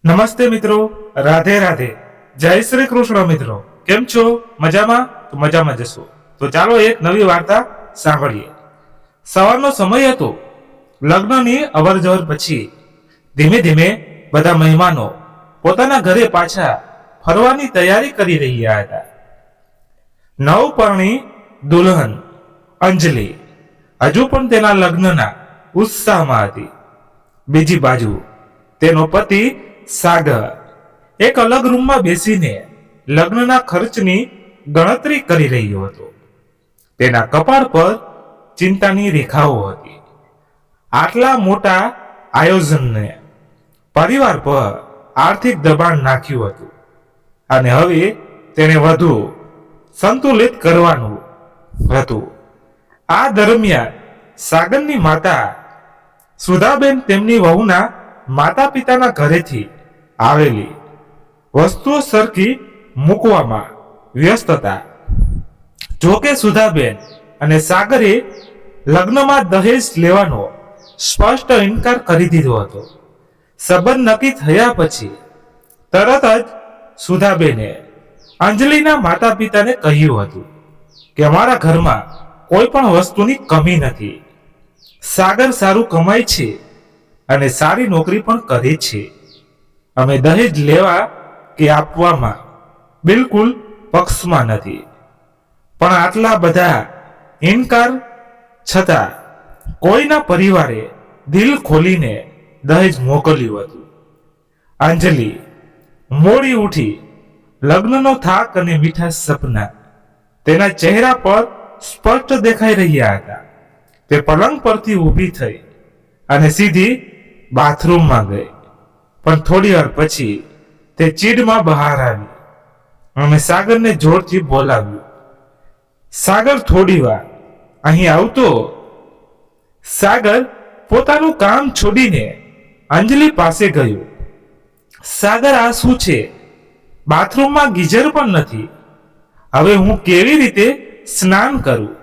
નમસ્તે મિત્રો, રાધે રાધે, જય શ્રી કૃષ્ણ મિત્રો. કેમ છો? મજામાં? તો મજામાં જશો. તો ચાલો એક નવી વાર્તા સાંભળીએ. સવારનો સમય હતો. લગ્નની અવરજવર પછી ધીમે ધીમે બધા મહેમાનો પોતાના ઘરે પાછા ફરવાની તૈયારી કરી રહ્યા હતા. નવપરણી દુલ્હન અંજલિ હજુ પણ તેના લગ્નના ઉત્સાહમાં હતી. બીજી બાજુ તેનો પતિ સાગર એક અલગ રૂમમાં બેસીને લગ્નના ખર્ચની ગણતરી કરી રહ્યો હતો. તેના કપાળ પર ચિંતાની રેખાઓ હતી. આટલા મોટા આયોજનને પરિવાર પર આર્થિક દબાણ નાખ્યું હતું અને હવે તેને વધુ સંતુલિત કરવાનું હતું. આ દરમિયાન સાગરની માતા સુધાબેન તેમની વહુના માતા પિતાના ઘરેથી આવેલી વસ્તુઓ સરખી મૂકવામાં વ્યસ્ત હતા. જોકે સુધાબેન અને સાગરે લગ્નમાં દહેજ લેવાનો સ્પષ્ટ ઇનકાર કરી દીધો હતો. સંબંધ નક્કી થયા પછી તરત જ સુધાબેને અંજલિના માતા પિતાને કહ્યું હતું કે અમારા ઘરમાં કોઈ પણ વસ્તુની કમી નથી. સાગર સારું કમાય છે અને સારી નોકરી પણ કરે છે. અમે દહેજ લેવા કે આપવામાં બિલકુલ પક્ષમાં નથી. પણ આટલા બધા ઇનકાર છતાં કોઈના પરિવારે દિલ ખોલીને દહેજ મોકલ્યું હતું. અંજલિ મોડી ઉઠી. લગ્નનો થાક અને મીઠા સપના તેના ચહેરા પર સ્પષ્ટ દેખાઈ રહ્યા હતા. તે પલંગ પરથી ઊભી થઈ અને સીધી બાથરૂમમાં ગઈ. પણ થોડી વાર પછી તે ચીડમાં બહાર આવી અને સાગરને જોરથી બોલાવ્યું. સાગર થોડી વાર અહીં આવતો. સાગર પોતાનું કામ છોડીને અંજલિ પાસે ગયો. સાગર, આ શું છે? બાથરૂમમાં ગીઝર પણ નથી. હવે હું કેવી રીતે સ્નાન કરું?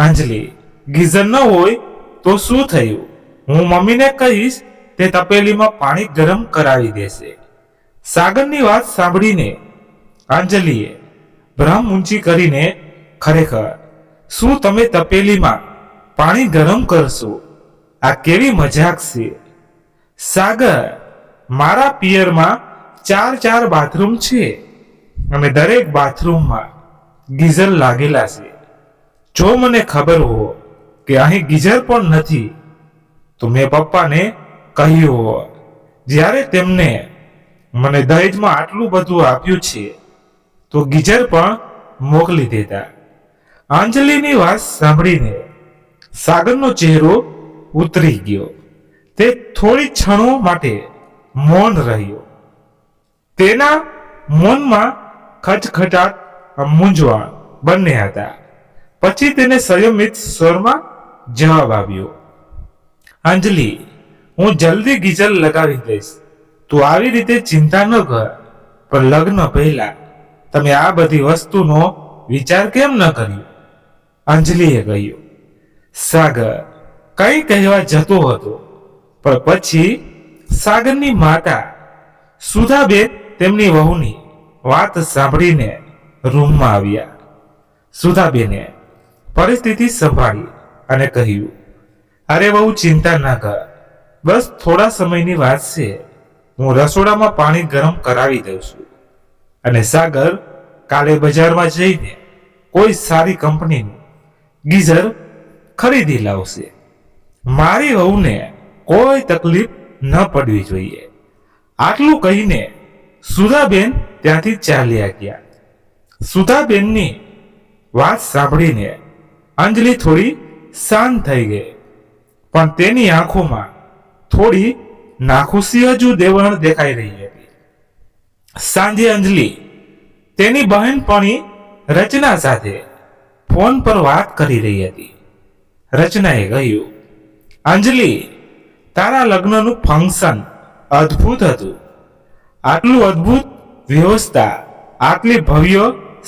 અંજલિ, ગીઝર ન હોય તો શું થયું? હું મમ્મીને કહીશ, તે તપેલીમાં પાણી ગરમ કરાવી દેશે. સાગરની વાત સાંભળીને અંજલિએ ભ્રમ ઊંચી કરીને, ખરેખર શું તમે તપેલીમાં પાણી ગરમ કરશો? આ કેવી મજાક છે? સાગર, મારા પિયરમાં 4 બાથરૂમ છે અને દરેક બાથરૂમમાં ગીઝર લાગેલા છે. જો મને ખબર હો કે અહીં ગીઝર પણ નથી તો મેં પપ્પાને કહ્યું હો. જ્યારે તેમને મને દહેજમાં આટલું બધું આપ્યું છે તો ગીઝર પણ મોકલી દેતા. અંજલિની વાત સાંભળીને સાગરનો ચહેરો ઉતરી ગયો. તે થોડી ક્ષણો માટે મૌન રહ્યો. તેના મૌનમાં ખચખચાટ, મૂંઝવણ બંને હતા. પછી તેને સંયમિત સ્વરમાં જવાબ આવ્યો. અંજલિ, હું જલ્દી ગીઝર લગાવી દઈશ. તું આવી રીતે ચિંતા ન કર. પણ લગ્ન પહેલા તમે આ બધી વસ્તુનો વિચાર કેમ ન કર્યો? અંજલિએ કહ્યું. સાગર કંઈ કહેવા જતો હતો પણ પછી સાગરની માતા સુધાબેન તેમની વહુની વાત સાંભળીને રૂમમાં આવ્યા. સુધાબેને પરિસ્થિતિ સંભાળી અને કહ્યું, અરે વહુ, ચિંતા ના કર. બસ થોડા સમયની વાત છે. હું રસોડામાં પાણી ગરમ કરાવી દઉં છું અને સાગર કાલે બજારમાં જઈને કોઈ સારી કંપનીનું ગીઝર ખરીદી લાવશે. મારી વહુને કોઈ તકલીફ ન પડવી જોઈએ. આટલું કહીને સુધાબેન ત્યાંથી ચાલ્યા ગયા. સુધાબેનની વાત સાંભળીને અંજલિ થોડી શાંત થઈ ગઈ. પણ તેની આંખોમાં થોડી નાખુશી હજુ દેવણ દેખાઈ રહી હતી. સાંજે અંજલિ તેની બહેનપણી રચના સાથે ફોન પર વાત કરી રહી હતી. રચનાએ કહ્યું, અંજલિ, તારા લગ્નનું ફંક્શન અદ્ભુત હતું. આટલું અદ્ભુત વ્યવસ્થા, આટલી ભવ્ય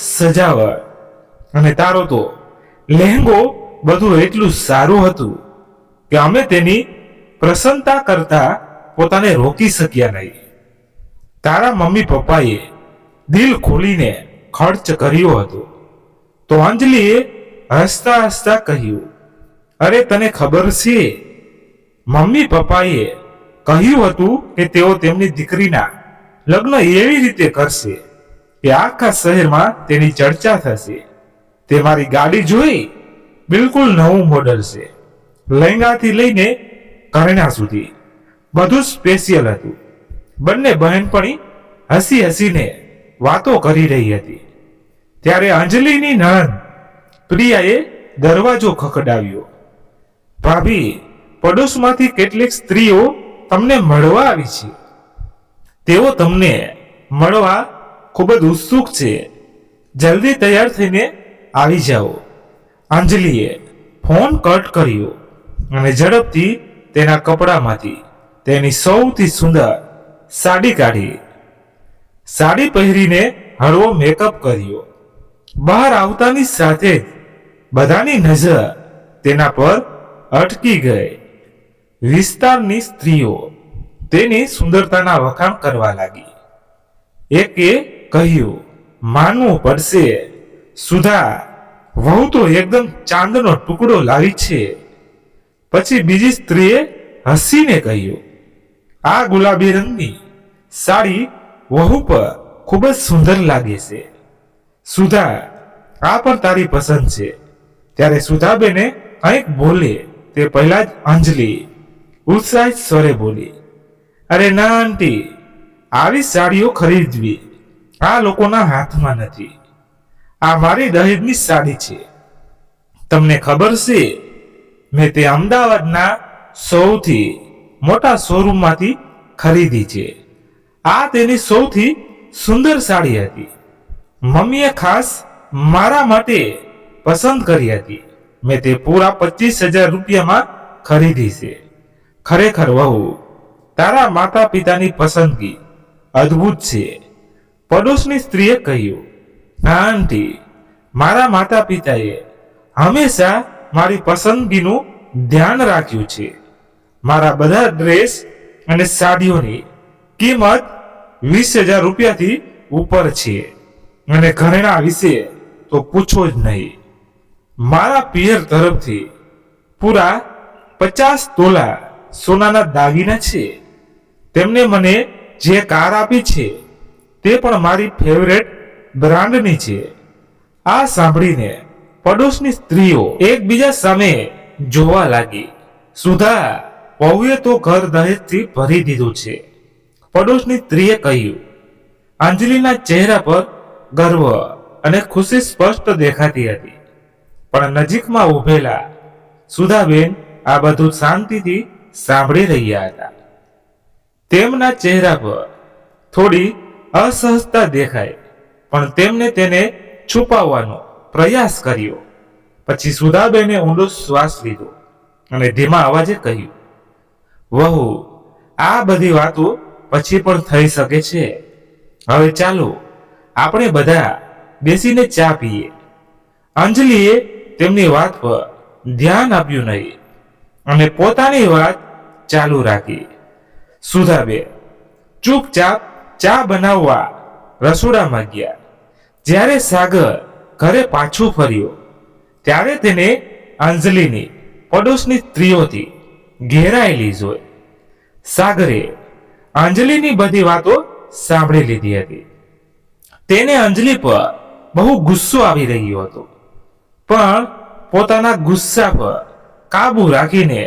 સજાવટ અને તારો તો લહેંગો, બધું એટલું સારું હતું કે અમે તેની પ્રસન્નતા કરતા પોતાને રોકી શક્યા નહીં. તારા મમ્મી પપ્પાએ દિલ ખોલીને ખર્ચ કર્યો હતો. તો અંજલિએ હસતા હસતા કહ્યું, અરે તને ખબર છે, મમ્મી પપ્પાએ કહ્યું હતું કે તેઓ તેમની દીકરીના લગ્ન એવી રીતે કરશે કે આખા શહેરમાં તેની ચર્ચા થશે. તે મારી ગાડી જોઈ, બિલકુલ નવું મોડલ છે. લહેંગાથી લઈને ઘરેણા સુધી બધું સ્પેશિયલ હતું. બંને બહેનપણી હસી હસીને વાતો કરી રહી હતી. ત્યારે અંજલિની નણંદ પ્રિયાએ દરવાજો ખખડાવ્યો. ભાભી, પડોશમાંથી કેટલીક સ્ત્રીઓ તમને મળવા આવી છે. તેઓ તમને મળવા ખૂબ જ ઉત્સુક છે. જલ્દી તૈયાર થઈને આવી જાઓ. અંજલિએ ફોન કટ કર્યો અને ઝડપથી તેના કપડામાંથી તેની સૌથી સુંદર સાડી કાઢી. સાડી પહેરીને હળવો મેકઅપ કર્યો. બહાર આવતાની સાથે જ બધાની નજર તેના પર અટકી ગઈ. વિસ્તારની સ્ત્રીઓ તેની સુંદરતાના વખાણ કરવા લાગી. એકે કહ્યું, માનવું પડશે, સુધા, વહુ તો એકદમ ચાંદનો ટુકડો લાવી છે. પછી બીજી સ્ત્રીએ હસીને કહ્યું, આ ગુલાબી રંગની સાડી વહુ પર ખૂબ જ સુંદર લાગે છે. સુધા, આ પણ તારી પસંદ છે. ત્યારે સુધાબેને કંઈક બોલે તે પહેલા જ અંજલિ ઉત્સાહિત સ્વરે બોલી, અરે ના આંટી, આવી સાડીઓ ખરીદવી આ લોકોના હાથમાં નથી. આ મારી દહેજની સાડી છે. તમને ખબર છે, મેં તે અમદાવાદના સૌથી મોટા શોરૂમમાંથી ખરીદી છે. આ તેની સૌથી સુંદર સાડી હતી. મમ્મીએ ખાસ મારા માટે પસંદ કરી હતી. મેં તે પૂરા 25,000 રૂપિયામાં ખરીદી છે. ખરેખર વહુ, તારા માતા પિતાની પસંદગી અદ્ભુત છે. પડોશની સ્ત્રીએ કહ્યું, હા આંટી, મારા માતા પિતાએ હંમેશા મારી પસંદગીનું ધ્યાન રાખ્યું છે. મારા બધા ડ્રેસ અને સાડીઓની કિંમત 20,000 રૂપિયાથી ઉપર છે. અને ઘરેણા વિશે તો પૂછો જ નહીં. મારા પિયર તરફથી પૂરા 50 તોલા સોનાના દાગીના છે. તેમને મને જે કાર આપી છે તે પણ મારી ફેવરેટ બ્રાન્ડની છે. આ સાંભળીને પડોશની સ્ત્રીઓ એકબીજા સામે જોવા લાગી. સુધા, વહુએ તો ઘર દહેજથી ભરી દીધું છે. પડોશની સ્ત્રીએ કહ્યું. અંજલિના ચહેરા પર ગર્વ અને ખુશી સ્પષ્ટ દેખાતી હતી. પણ નજીકમાં ઉભેલા સુધાબેન આ બધું શાંતિથી સાંભળી રહ્યા હતા. તેમના ચહેરા પર થોડી અસહજતા દેખાય, પણ તેમને તેને છુપાવવાનો પ્રયાસ કર્યો. પછી સુધાબેને ઊંડો શ્વાસ લીધો અને ધીમા અવાજે કહ્યું, વહુ, આ બધી વાતો પછી પણ થઈ શકે છે. હવે ચાલો આપણે બધા બેસીને ચા પીએ. અંજલિએ તેમની વાત પર ધ્યાન આપ્યું નહીં અને પોતાની વાત ચાલુ રાખી. સુધાબેન ચૂપચાપ ચા બનાવવા રસોડામાં ગયા. જ્યારે સાગર ઘરે પાછો ફર્યો ત્યારે તેને અંજલિની પડોશની સ્ત્રીઓથી ઘેરાયેલી જોઈ. સાગરે અંજલિની બધી વાતો સાંભળી લીધી હતી. તેને અંજલિ પર બહુ ગુસ્સો આવી રહ્યો હતો, પણ પોતાના ગુસ્સા પર કાબુ રાખીને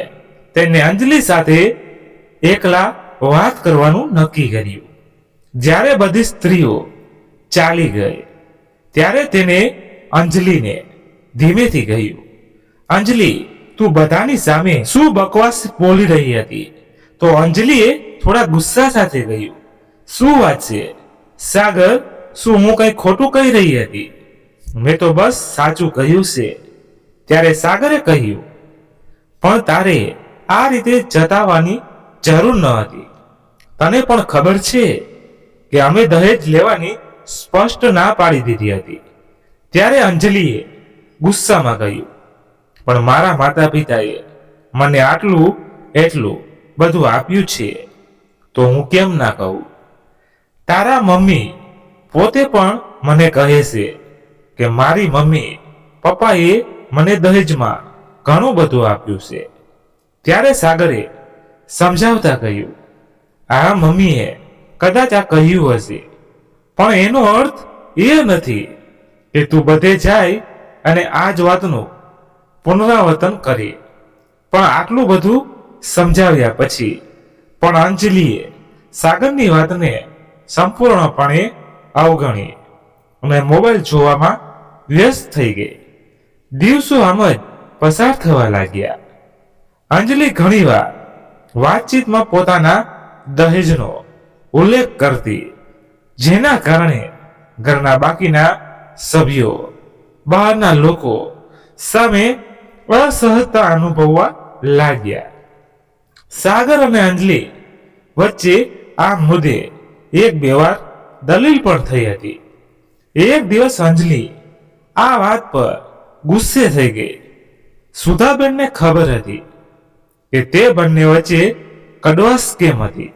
તેને અંજલિ સાથે એકલા વાત કરવાનું નક્કી કર્યું. જ્યારે બધી સ્ત્રીઓ ચાલી ગઈ ત્યારે તેને અંજલિને ધીમેથી કહ્યું, અંજલિ, તું બધાની સામે શું બકવાસ બોલી રહી હતી? તો અંજલિએ થોડા ગુસ્સા સાથે કહ્યું, શું વાત છે સાગર, શું હું કંઈ ખોટું કહી રહી હતી? મેં તો બસ સાચું કહ્યું છે. ત્યારે સાગરે કહ્યું, પણ તારે આ રીતે જતાવવાની જરૂર ન હતી. તને પણ ખબર છે કે અમે દહેજ લેવાની સ્પષ્ટ ના પાડી દીધી હતી. ત્યારે અંજલિએ ગુસ્સામાં કહ્યું, પણ મારા માતા પિતાએ મને આટલું એટલું બધું આપ્યું છે તો હું કેમ ના કહું? તારા મમ્મી પોતે પણ મને કહે છે કે મારી મમ્મી પપ્પાએ મને દહેજમાં ઘણું બધું આપ્યું છે. ત્યારે સાગરે સમજાવતા કહ્યું, આ મમ્મીએ કદાચ આ કહ્યું હશે, પણ એનો અર્થ એ નથી કે તું બધે જાય અને આ જ વાતનું પુનરાવર્તન કરે. પણ આટલું બધું સમજાવ્યા પછી પણ અંજલિએ સાગરની વાતને સંપૂર્ણપણે અવગણી અને મોબાઈલ જોવામાં વ્યસ્ત થઈ ગઈ. દિવસો આમ જ પસાર થવા લાગ્યા. અંજલિ ઘણીવાર વાતચીતમાં પોતાના દહેજનો ઉલ્લેખ કરતી, જેના કારણે ઘરના બાકીના સભ્યો બહારના લોકો સામે અસહજતા અનુભવવા લાગ્યા. સાગર અને અંજલિ વચ્ચે આ મુદ્દે એક બે વાર દલીલ પણ થઈ હતી. એક દિવસ અંજલિ આ વાત પર ગુસ્સે થઈ ગઈ. સુધાબેનને ખબર હતી કે તે બંને વચ્ચે કડવાશ કેમ હતી.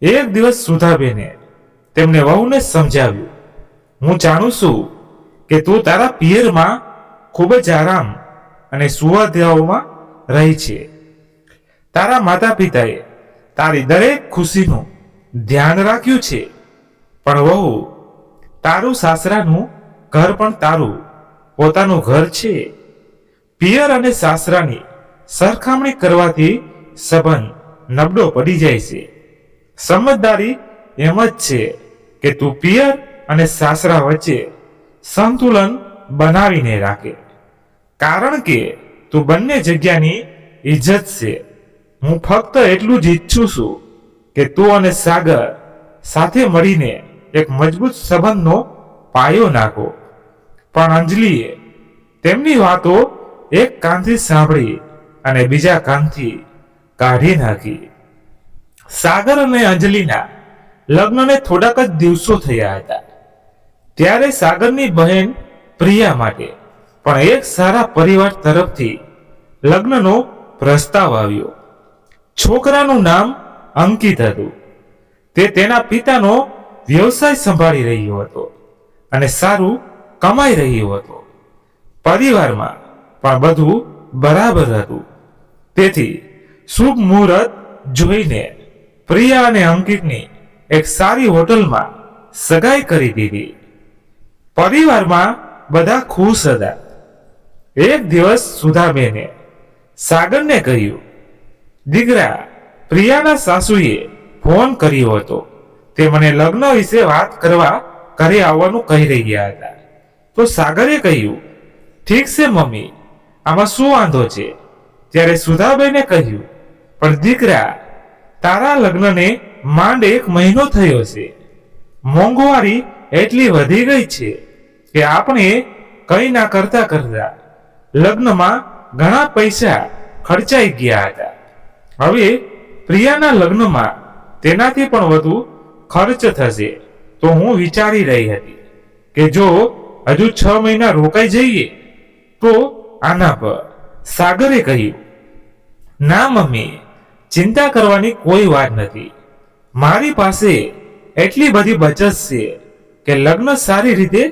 એક દિવસ સુધાબેને તેમને વહુને સમજાવ્યું, હું જાણું છું કે તું તારા પિયરમાં ખૂબ જ આરામ અને સુવિધાઓમાં રહી છે. તારા માતા પિતાએ તારી દરેક ખુશીનું ધ્યાન રાખ્યું છે, પણ વહુ, તારું સાસરાનું ઘર પણ તારું પોતાનું ઘર છે. પિયર અને સાસરાની સરખામણી કરવાથી સંબંધ નબળો પડી જાય છે. સમજદારી એમ જ છે કે તું પિયર અને સાસરા વચ્ચે સંતુલન બનાવીને રાખે, કારણ કે તું બંને જગ્યાની ઇજ્જત છે. હું ફક્ત એટલું જ ઈચ્છું છું કે તું અને સાગર સાથે મળીને એક મજબૂત સંબંધનો પાયો નાખો. પણ અંજલિએ તેમની વાતો એક કાનથી સાંભળી અને બીજા કાનથી કાઢી નાખી. સાગર અને અંજલિના લગ્નને થોડાક જ દિવસો થયા હતા ત્યારે સાગરની બહેન પ્રિયા માટે પણ એક સારા પરિવાર તરફથી લગ્નનો પ્રસ્તાવ આવ્યો. છોકરાનું નામ અંકિત હતું. તે તેના પિતાનો વ્યવસાય સંભાળી રહ્યો હતો અને સારું કમાઈ રહ્યો હતો. પરિવારમાં પણ બધું બરાબર હતું. તેથી શુભ મુહૂર્ત જોઈને પ્રિયા અને અંકિતની એક સારી હોટલમાં સગાઈ કરી દીધી. પરિવારમાં બધા ખુશ હતા. એક દિવસ સુધાબેને સાગરને કહ્યું, દીકરા, પ્રિયાના સાસુએ ફોન કર્યો હતો. તે મને લગ્ન વિશે વાત કરવા ઘરે આવવાનું કહી રહ્યા હતા. તો સાગરે કહ્યું, ઠીક છે મમ્મી, આમાં શું વાંધો છે? ત્યારે સુધાબેને કહ્યું, પણ દીકરા, તારા લગ્નને માંડ 1 મહિનો થયો છે. મોંઘવારી એટલી વધી ગઈ છે કે આપણે કંઈ ના કરતા કરતા લગ્નમાં ઘણા પૈસા ખર્ચાઈ ગયા હતા. હવે પ્રિયાના લગ્નમાં તેનાથી પણ વધુ ખર્ચ થશે. તો હું વિચારી રહી હતી કે જો હજુ 6 મહિના રોકાઈ જઈએ તો આના પર. સાગરે કહ્યું, ના મમ્મી, ચિંતા કરવાની કોઈ વાત નથી. મારી પાસે એટલી બધી બચત છે કે લગ્ન સારી રીતે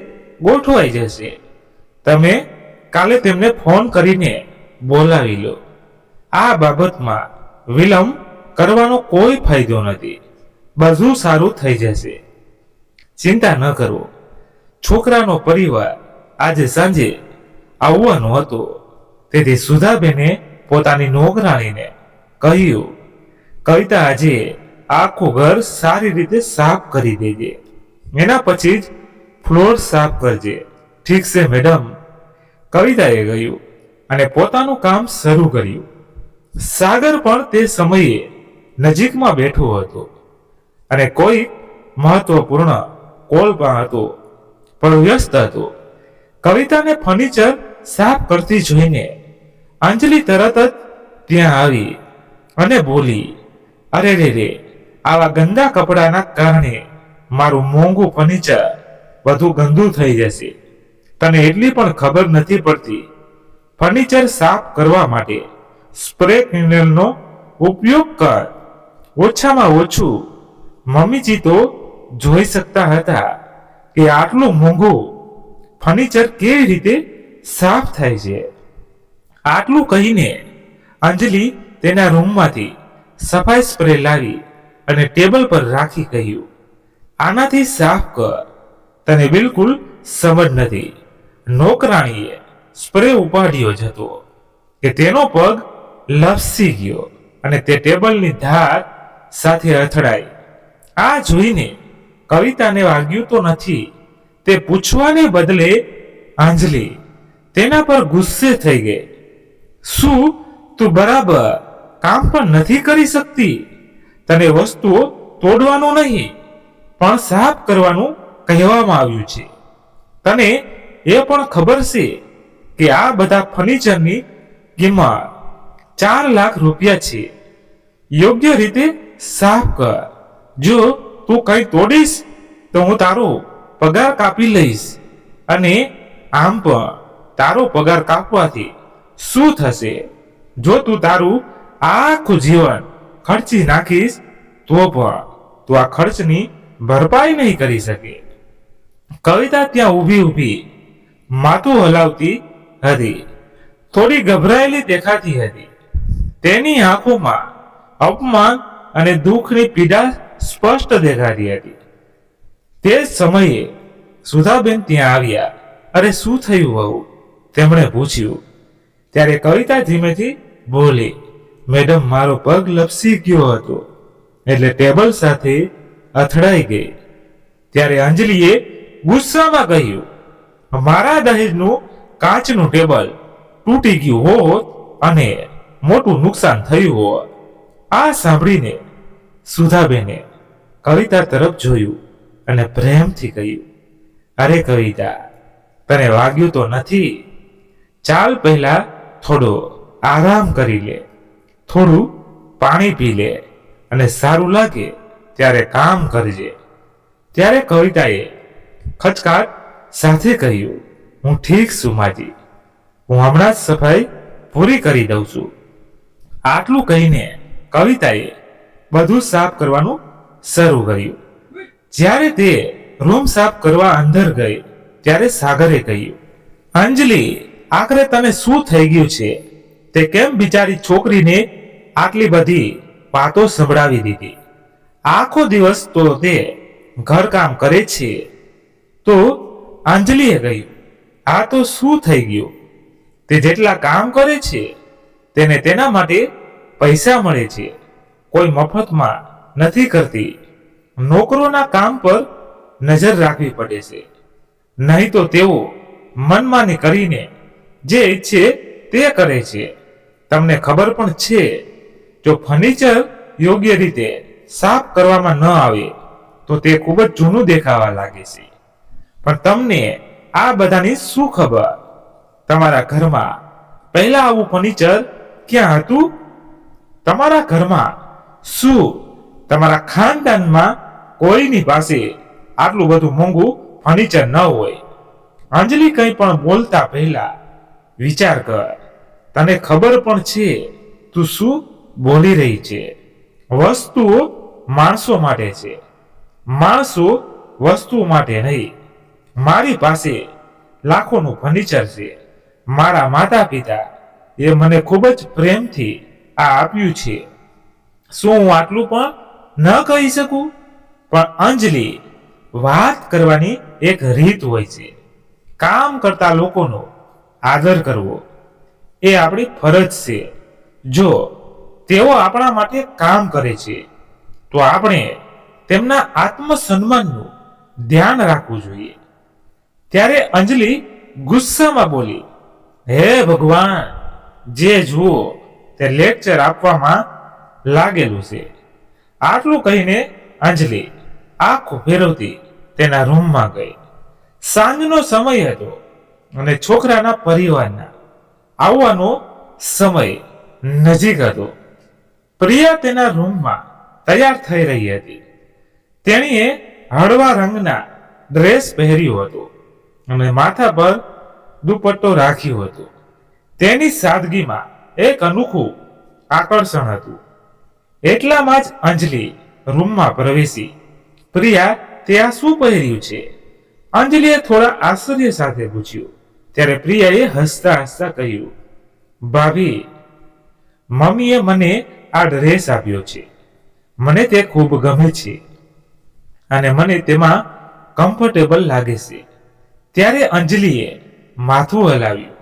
ગોઠવાઈ જશે. તમે કાલે તેમને ફોન કરીને બોલાવી લો. આ બાબતમાં વિલંબ કરવાનો કોઈ ફાયદો નથી. બધું સારું થઈ જશે. ચિંતા ન કરો. છોકરાનો પરિવાર આજે સાંજે આવવાનો હતો. તેથી સુધાબેને પોતાની નોકરાણીને કહ્યું, કવિતા, આજે આખું ઘર સારી રીતે સાફ કરી દેજે. એના પછી જ ફ્લોર સાફ કરજે. ઠીક છે મેડમ, કવિતાએ કહ્યું અને પોતાનું કામ શરૂ કર્યું. સાગર પણ તે સમયે નજીકમાં બેઠો હતો અને કોઈ મહત્વપૂર્ણ કોલ પણ હતો, પણ વ્યસ્ત હતો. કવિતાને ફર્નિચર સાફ કરતી જોઈને અંજલિ તરત જ ત્યાં આવી અને બોલી, અરે રે રે, આવા ગંદા કપડાના કારણે મારું મોંઘું ફર્નિચર બધું ગંદુ થઈ જશે. તને એટલી પણ ખબર નથી પડતી. ફર્નિચર સાફ કરવા માટે સ્પ્રે ક્લીનરનો ઉપયોગ કર. ઓછામાં ઓછું મમ્મીજી તો જોઈ શકતા હતા કે આટલું મોંઘું ફર્નિચર કેવી રીતે સાફ થાય છે. આટલું કહીને અંજલિ તેના રૂમમાંથી સફાઈ સ્પ્રે લાવી અને ટેબલ પર રાખી કહ્યું, આનાથી સાફ કર, તને બિલકુલ સમજ નથી. નોકરાણીએ સ્પ્રે ઉપાડ્યો જ હતો કે તેનો પગ લપસી ગયો અને તે ટેબલની ધાર સાથે અથડાઈ. આ જોઈને કવિતાને વાગ્યું તો નથી. તે પૂછવાને બદલે અંજલિ તેના પર ગુસ્સે થઈ ગઈ. શું તું બરાબર કામ પણ નથી કરી શકતી? તને વસ્તુઓ તોડવાનું નહીં પણ સાફ કરવાનું કહેવામાં આવ્યું છે. તને એ પણ ખબર છે કે આ બધા ફર્નિચરની કિંમત 4 લાખ રૂપિયા છે. યોગ્ય રીતે સાફ કર. જો તું કંઈ તોડીશ તો હું તારો પગાર કાપી લઈશ. અને આમ પણ તારો પગાર કાપવાથી શું થશે? જો તું તારું આખું જીવન ખર્ચી નાખીશ તો પણ તું આ ખર્ચની ભરપાઈ નહીં કરી શકે. કવિતા ત્યાં ઊભી માથું હલાવતી હતી. થોડી ગભરાયેલી દેખાતી હતી. તેની આંખોમાં અપમાન અને દુઃખની પીડા સ્પષ્ટ દેખાતી હતી. તે જ સમયે સુધાબેન ત્યાં આવ્યા. અરે શું થયું વહુ? તેમણે પૂછ્યું. ત્યારે કવિતા ધીમેથી બોલી, મેડમ, મારો પગ લપસી ગયો હતો એટલે ટેબલ સાથે અથડાઈ ગઈ. ત્યારે અંજલિએ ગુસ્સામાં કહ્યું, મારા દહેજનું કાચનું ટેબલ તૂટી ગયું હોત અને મોટું નુકસાન થયું હોત. આ સાંભળીને સુધાબેને કવિતા તરફ જોયું અને પ્રેમથી કહ્યું, અરે કવિતા, તને વાગ્યું તો નથી? ચાલ પહેલા થોડો આરામ કરી લે, થોડું પાણી પી લે અને સારું લાગે ત્યારે કામ કરજે. ત્યારે કવિતાએ ખચકાટ સાથે કહ્યું, હું ઠીક છું માજી, હું હમણાં જ સફાઈ પૂરી કરી દઉં છું. આટલું કહીને કવિતાએ બધું સાફ કરવાનું શરૂ કર્યું. જ્યારે તે રૂમ સાફ કરવા અંદર ગઈ ત્યારે સાગરે કહ્યું, અંજલિ, આખરે તને શું થઈ ગયું છે? તે કેમ બિચારી છોકરીને આટલી બધી વાતો સંભળાવી દીધી? આખો દિવસ તો તે ઘરકામ કરે છે. તો અંજલિએ કહ્યું, આ તો શું થઈ ગયું? તે જેટલા કામ કરે છે તેને તેના માટે પૈસા મળે છે. કોઈ મફતમાં નથી કરતી. નોકરોના કામ પર નજર રાખવી પડે છે, નહીં તો તેઓ મનમાની કરીને જે ઈચ્છે તે કરે છે. તમને ખબર પણ છે, જો ફર્નિચર યોગ્ય રીતે સાફ કરવામાં ન આવે તો તે ખૂબ જ જૂનું દેખાવા લાગે છે. પણ તમને આ બધાની શું ખબર? તમારા ઘરમાં પહેલા આવું ફર્નિચર ક્યાં હતું? તમારા ઘરમાં શું તમારા ખાનદાનમાં કોઈની પાસે આટલું બધું મોંઘું ફર્નિચર ન હોય? અંજલિ કંઈ પણ બોલતા પહેલા વિચાર કર. તને ખબર પણ છે તું શું બોલી રહી છે? વસ્તુઓ માણસો માટે છે, માણસો વસ્તુઓ માટે નહીં. મારી પાસે લાખોનું ફર્નિચર છે. મારા માતા પિતા એ મને ખૂબ જ પ્રેમથી આ આપ્યું છે. શું હું આટલું પણ ન કહી શકું? પણ અંજલિ, વાત કરવાની એક રીત હોય છે. કામ કરતા લોકોનો આદર કરવો એ આપણી ફરજ છે. જો તેઓ આપણા માટે કામ કરે છે તો આપણે તેમના આત્મસન્માનનું ધ્યાન રાખવું જોઈએ. ત્યારે અંજલિ ગુસ્સામાં બોલી, હે ભગવાન, જે જુઓ તે લેક્ચર આપવામાં લાગેલું છે. આટલું કહીને અંજલિ આંખો ફેરવતી તેના રૂમમાં ગઈ. સાંજનો સમય હતો અને છોકરાના પરિવારના આવવાનો સમય નજીક હતો. પ્રિયા તેના રૂમમાં તૈયાર થઈ રહી હતી. તેણીએ હળવા રંગના ડ્રેસ પહેર્યો હતો અને માથા પર દુપટ્ટો રાખ્યો હતો. તેની સાદગીમાં એક અનોખું આકર્ષણ હતું. એટલામાં જ અંજલિ રૂમમાં પ્રવેશી. પ્રિયા તે આ શું પહેર્યું છે? અંજલિએ થોડા આશ્ચર્ય સાથે પૂછ્યું. ત્યારે પ્રિયાએ હસતા હસતા કહ્યું, ભાભી, મમ્મીએ મને આ ડ્રેસ આપ્યો છે. મને તે ખૂબ ગમે છે અને મને તેમાં કમ્ફર્ટેબલ લાગે છે. ત્યારે અંજલિએ માથું હલાવ્યું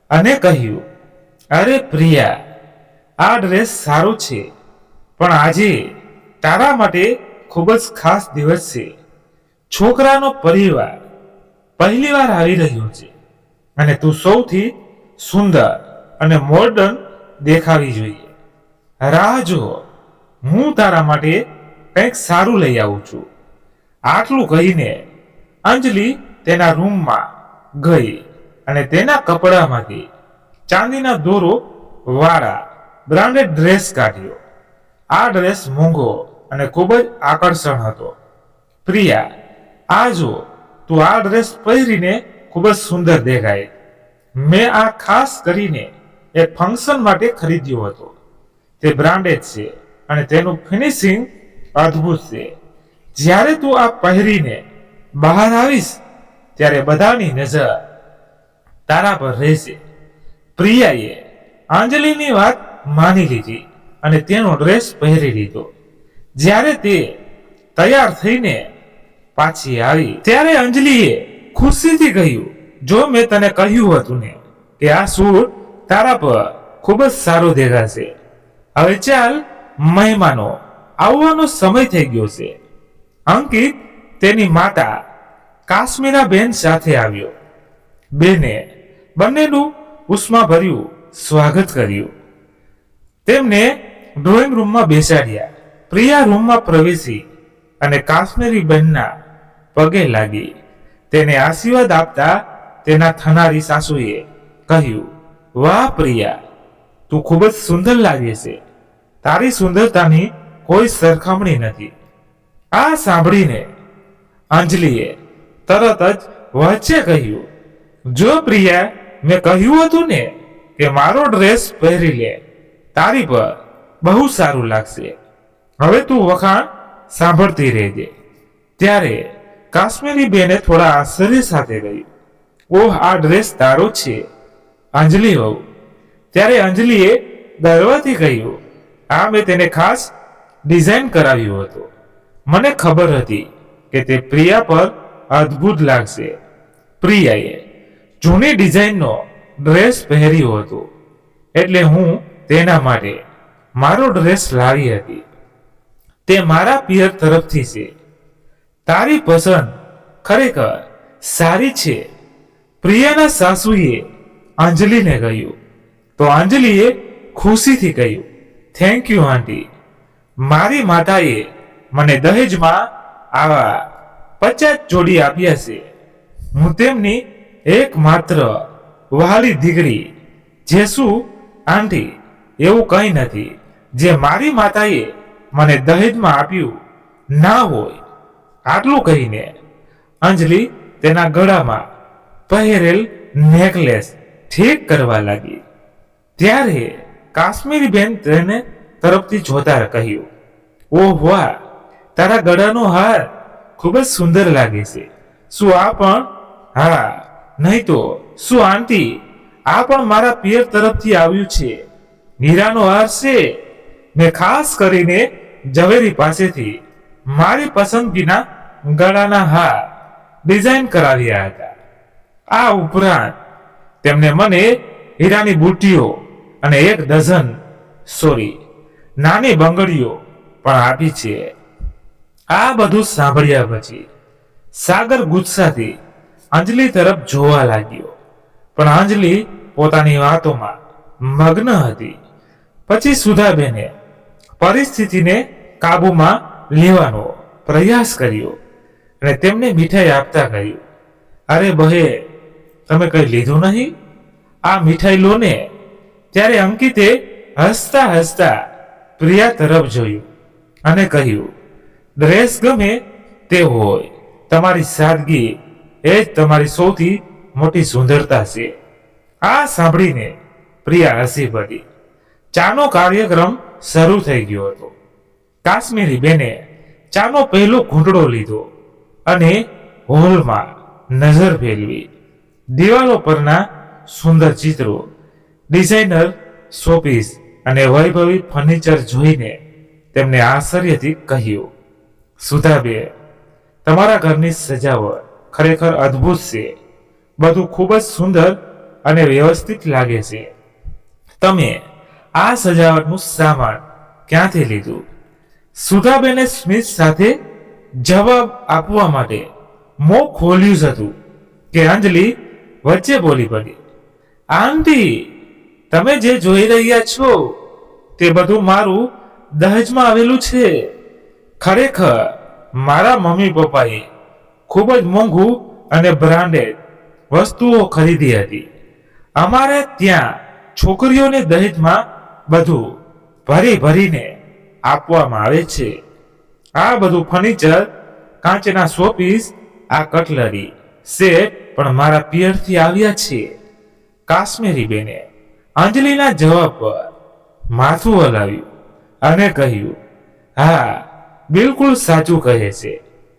અને કહ્યું, અરે પ્રિયા, આ ડ્રેસ સારો છે, પણ આજે તારા માટે ખૂબ જ ખાસ દિવસ છે. છોકરાનો પરિવાર પહેલીવાર આવી રહ્યો છે અને તું સૌથી સુંદર અને મોડર્ન દેખાવી જોઈએ. રાહ જો, હું તારા માટે કંઈક સારું લઈ આવું છું. આટલું કહીને અંજલિ તેના રૂમમાં ગઈ અને તેના કપડામાંથી ચાંદીના દોરો વાળા બ્રાન્ડેડ ડ્રેસ કાઢ્યો. આ ડ્રેસ મોંઘો અને ખૂબ જ આકર્ષણ હતો. પ્રિયા, આ જો, તું આ ડ્રેસ પહેરીને ખૂબ જ સુંદર દેખાય. મેં આ ખાસ કરીને એક ફંક્શન માટે ખરીદ્યો હતો. તે બ્રાન્ડેડ છે અને તેનું ફિનિશિંગ અદ્ભુત છે. જ્યારે તું આ પહેરીને બહાર આવીશ ત્યારે બધાની નજર તારા પર રહેશે. પ્રિયાએ અંજલિની વાત માની લીધી અને તેનો ડ્રેસ પહેરી લીધો. જ્યારે તે તૈયાર થઈને પાછી આવી ત્યારે અંજલિએ ખુશીથી કહ્યું, જો મેં તને કહ્યું હતું ને કે આ સૂટ તારા પર ખૂબ જ સારો દેખાશે. હવે ચાલ, મહેમાનો આવવાનો સમય થઈ ગયો છે. અંકિત તેની માતા કાશ્મીરા બેન સાથે આવ્યો. બેને બંનેનું ઉષ્માભર્યું સ્વાગત કર્યું. તેમને ડ્રોઈંગ રૂમમાં બેસાડ્યા. પ્રિયા રૂમમાં પ્રવેશી અને કાશ્મીરી બહેનના પગે લાગી. તેને આશીર્વાદ આપતા તેના થનારી સાસુએ કહ્યું, વાહ પ્રિયા, તું ખૂબ જ સુંદર લાગે છે. તારી સુંદરતાની કોઈ સરખામણી નથી. આ સાંભળીને અંજલિએ તરત જ વચ્ચે કહ્યું, જો પ્રિયા, મેં કહ્યું હતું ને કે મારો ડ્રેસ પહેરી લે, તારી પર બહુ સારું લાગશે. હવે તું વખાણ સાંભળતી રહેજે. ત્યારે કાશ્મીરી બેને થોડા આશ્ચર્ય સાથે કહ્યું, ઓહ, આ ડ્રેસ તારો છે અંજલિ વહુ. ત્યારે અંજલિએ ગર્વથી કહ્યું, આ મેં તેને ખાસ ડિઝાઇન કરાવ્યું હતું. મને ખબર હતી કે તે પ્રિયા પર અદ્ભુત લાગશે. પ્રિયાએ જૂની ડિઝાઇનનો ડ્રેસ પહેર્યો હતો એટલે હું તેના માટે મારો ડ્રેસ લાવી હતી. તે મારા પિયર તરફથી છે. તારી પસંદ ખરેખર સારી છે. પ્રિયાના સાસુએ અંજલિને કહ્યું. તો અંજલિએ ખુશીથી કહ્યું, થેન્ક યુ આંટી. મારી માતાએ મને દહેજમાં આવા 50 જોડી આપ્યા છે. હું તેમની એકમાત્ર વહાલી દીકરી. જે શું આંટી, એવું કંઈ નથી જે મારી માતાએ મને દહેજમાં આપ્યું ના હોય. આટલું કહીને અંજલિ તેના ગળામાં પહેરેલ નેકલેસ ઠીક કરવા લાગી. ત્યારે કાશ્મીરી બેન તેને તરફથી જોતા કહ્યું, ઓહ વાહ, તારા ગળાનો હાર ખૂબ જ સુંદર લાગે છે. શું આ પણ? હા, નહીં તો શું આંટી, આ પણ મારા પિયર તરફથી આવ્યું છે. હીરાનો હાર છે. મેં ખાસ કરીને ઝવેરી પાસેથી મારી પસંદગીના ગળાના હાર ડિઝાઇન કરાવ્યા હતા. આ ઉપરાંત તેમણે મને હીરાની બુટ્ટીઓ અને 1 ડઝન નાની બંગડીઓ પણ આપી છે. આ બધું સાંભળ્યા પછી સાગર ગુસ્સાથી અંજલિ તરફ જોવા લાગ્યો, પણ અંજલિ પોતાની વાતોમાં મગ્ન હતી. પછી સુધાબેને પરિસ્થિતિને કાબૂમાં લેવાનો પ્રયાસ કર્યો અને તેમને મીઠાઈ આપતા કહ્યું, અરે બહે, તમે કંઈ લીધું નહીં? આ મીઠાઈ લો ને. ત્યારે અંકિતે હસતા હસતા પ્રિયા તરફ જોયું અને કહ્યું, ડ્રેસ ગમે તે હોય, તમારી સાદગી એ જ તમારી સૌથી મોટી સુંદરતા છે. આ સાંભળીને પ્રિયા હસી પડી. ચાનો કાર્યક્રમ શરૂ થઈ ગયો હતો. કાશ્મીરી બેને ચાનો પહેલો ઘૂંટડો લીધો અને હોલમાં નજર ફેરવી. દિવાલો પરના સુંદર ચિત્રો, ડિઝાઇનર શોપીસ અને વૈભવી ફર્નિચર જોઈને તેમને આશ્ચર્યથી કહ્યું, સુધાબેન, તમારા ઘરની સજાવટ ખરેખર અદ્ભુત છે. બધું ખૂબ જ સુંદર અને વ્યવસ્થિત લાગે છે. તમે આ સજાવટનું સામાન ક્યાંથી લીધું? સુધાબેને સ્મિત સાથે જવાબ આપવા માટે મોં ખોલ્યું જ હતું કે અંજલિ વચ્ચે બોલી પડી, આંટી, તમે જે જોઈ રહ્યા છો તે બધું મારું દહેજમાં આવેલું છે. ખરેખર મારા મમ્મી પપ્પાએ ખૂબ જ મોંઘું અને બ્રાન્ડેડ વસ્તુઓ ખરીદી હતી. અમારે ત્યાં છોકરીઓને દહેજમાં બધું ભરી ભરીને આપવામાં આવે છે. આ બધું ફર્નિચર, કાચના શોપીસ, આ કટલરી સેટ પણ મારા પિયરથી આવ્યા છે. કાશ્મીરી બેને અંજલિના જવાબ પર માથું હલાવ્યું અને કહ્યું, હા, બિલકુલ સાચું કહે છે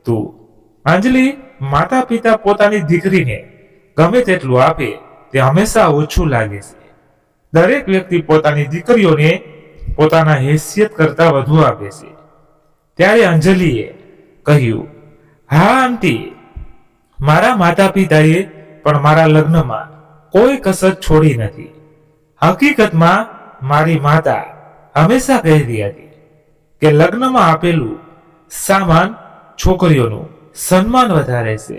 તું. અંજલિ માતા પિતા પોતાની દીકરીને ગમે તેટલું આપે તે હંમેશા ઓછું લાગે છે. દરેક વ્યક્તિ પોતાની દીકરીઓને પોતાના હેસિયત કરતા વધુ આપે છે. ત્યારે અંજલિએ કહ્યું, હા આંટી, મારા માતા પિતાએ પણ મારા લગ્નમાં કોઈ કસર છોડી નથી. હકીકતમાં મારી માતા હંમેશા કહેતી હતી કે લગ્નમાં આપેલું સામાન છોકરીઓનું સન્માન વધારે છે.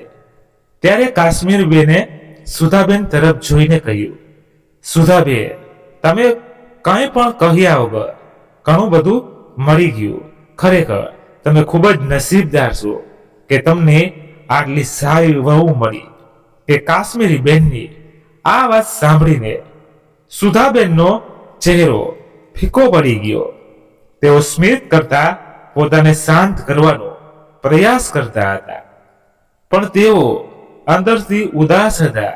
ત્યારે કાશ્મીર બેને સુધાબેન તરફ જોઈને કહ્યું, સુધાબેન, તમે કંઈ પણ કહ્યા વગર ઘણું બધું મળી ગયું. ખરેખર તમે ખૂબ જ નસીબદાર છો કે તમને આટલી સારી વહુ મળી. કે કાશ્મીરી બેનની આ વાત સાંભળીને સુધાબેનનો ચહેરો ફીકો પડી ગયો. તેઓ સ્મિત કરતા પોતાને શાંત કરવાનો પ્રયાસ કરતા હતા, પણ તેઓ અંદરથી ઉદાસ હતા.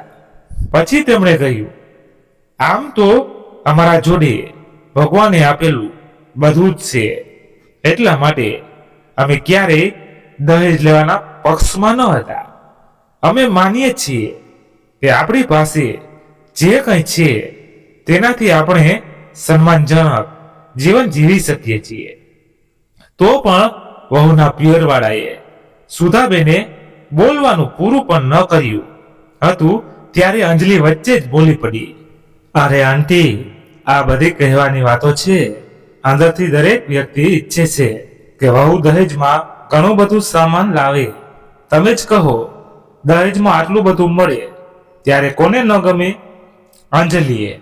પછી તેમણે કહ્યું, આમ તો અમારા જોડે ભગવાને આપેલું બધું જ છે, એટલા માટે અમે ક્યારેય દહેજ લેવાના પક્ષમાં ન હતા. અમે માનીએ છીએ કે આપણી પાસે જે કંઈ છે તેનાથી આપણે સન્માનજનક જીવન જીવી શકીએ છીએ. તો પણ વહુના પિયરવાળાએ સુધાબેને બોલવાનું પૂરું પણ ન કર્યું હતું ત્યારે અંજલિ વચ્ચે જ બોલી પડી, અરે આંટી, આ બધી કહેવાની વાતો છે. અંદરથી દરેક વ્યક્તિ ઈચ્છે છે કે વહુ દહેજમાં ઘણું બધું સામાન લાવે. તમે જ કહો, દહેજમાં આટલું બધું મળે ત્યારે કોને ન ગમે? અંજલિએ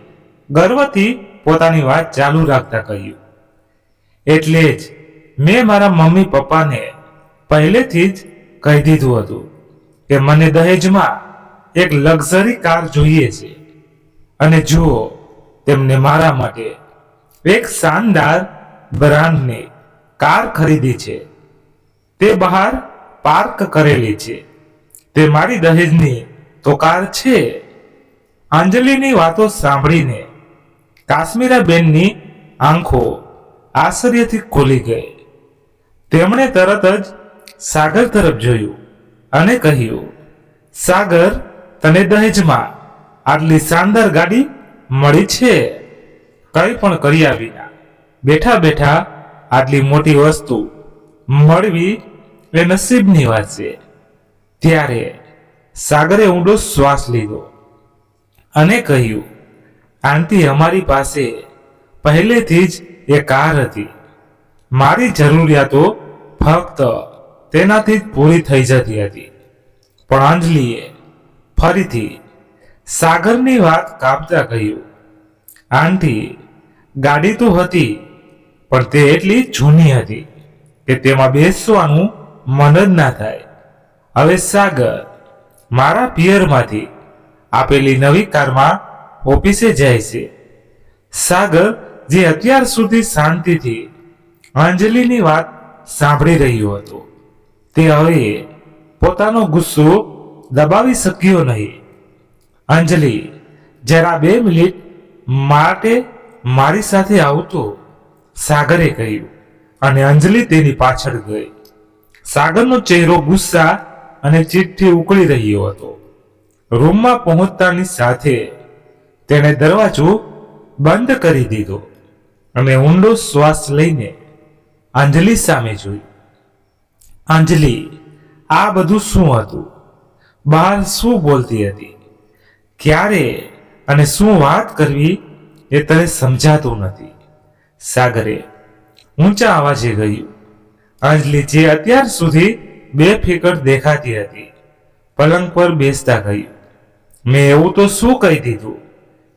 ગર્વથી પોતાની વાત ચાલુ રાખતા કહ્યું, એટલે જ મેં મારા મમ્મી પપ્પાને પહેલેથી જ કહી દીધું હતું કે મને દહેજમાં એક લક્ઝરી કાર જોઈએ છે. અને જુઓ, તેમને મારા માટે એક શાનદાર બ્રાન્ડની કાર ખરીદી છે. તે બહાર પાર્ક કરેલી છે. તે મારી દહેજની તો કાર છે. અંજલિની વાતો સાંભળીને કાશ્મીરા બેનની આંખો આશ્ચર્યથી ખુલી ગઈ. તેમણે તરત જ સાગર તરફ જોયું અને કહ્યું, સાગર, તને દહેજમાં આટલી શાનદાર ગાડી મળી છે. કંઈ પણ કર્યા વિના બેઠા બેઠા આટલી મોટી વસ્તુ મળવી એ નસીબની વાત છે. ત્યારે સાગરે ઊંડો શ્વાસ લીધો અને કહ્યું, આંટી, અમારી પાસે પહેલેથી જ એ કાર હતી. મારી જરૂરિયાતો ફક્ત તેનાથી જ પૂરી થઈ જતી હતી. પણ અંજલિએ ફરીથી સાગરની વાત કાપતા કહ્યું, આંટી, ગાડી તો હતી, પણ તે એટલી જૂની હતી કે તેમાં બેસવાનું મન જ ના થાય. હવે સાગર મારા પિયરમાંથી આપેલી નવી કારમાં ઓફિસે જાય છે. સાગર, જે અત્યાર સુધી શાંતિથી અંજલિની વાત સાંભળી રહ્યો હતો, તે હવે પોતાનો ગુસ્સો દબાવી શક્યો નહીં. અંજલિ, જરા 2 મિનિટ માટે મારી સાથે આવતો, સાગરે કહ્યું અને અંજલિ તેની પાછળ ગઈ. સાગરનો ચહેરો ગુસ્સા અને ચીડથી ઉકળી રહ્યો હતો. રૂમમાં પહોંચતાની સાથે તેણે દરવાજો બંધ કરી દીધો અને ઊંડો શ્વાસ લઈને અંજલિ સામે જોઈ. અંજલિ, આ બધું શું હતું? બહાર શું બોલતી હતી? ક્યારે અને શું વાત કરવી એ તને સમજાતું નથી. સાગરે ઊંચા અવાજે કહ્યું. અંજલિ, જે અત્યાર સુધી બેફિકર દેખાતી હતી, પલંગ પર બેસતા કહ્યું, મેં એવું તો શું કહી દીધું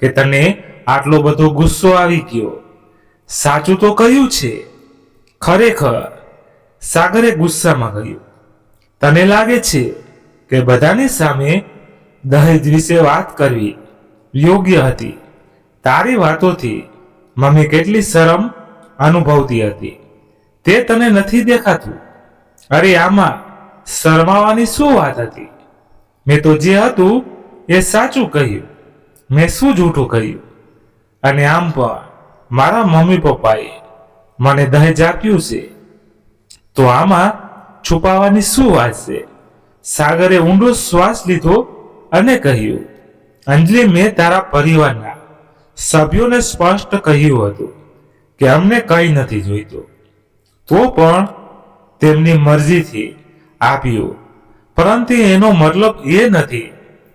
કે તને આટલો બધો ગુસ્સો આવી ગયો? સાચું તો કહ્યું છે. ખરેખર, સાગરે ગુસ્સામાં કહ્યું, તને લાગે છે કે બધાની સામે દહેજ વિશે વાત કરવી યોગ્ય હતી? તારી વાતોથી મમ્મી કેટલી શરમ અનુભવતી હતી તે તને નથી દેખાતું? અરે, આમાં શરમાવાની શું વાત હતી? મેં તો જે હતું એ સાચું કહ્યું. મેં શું જૂઠું કહ્યું? અને આમ પણ મારા મમ્મી પપ્પાએ મને દહેજ આપ્યું છે, તો આમાં છુપાવવાની શું વાત છે? સાગરે ઊંડો શ્વાસ લીધો અને કહ્યું, અંજલિ, મેં તારા પરિવારના સભ્યોને સ્પષ્ટ કહ્યું હતું કે અમને કંઈ નથી જોઈતું, તો પણ તેમની મરજીથી આપ્યું. પરંતુ એનો મતલબ એ નથી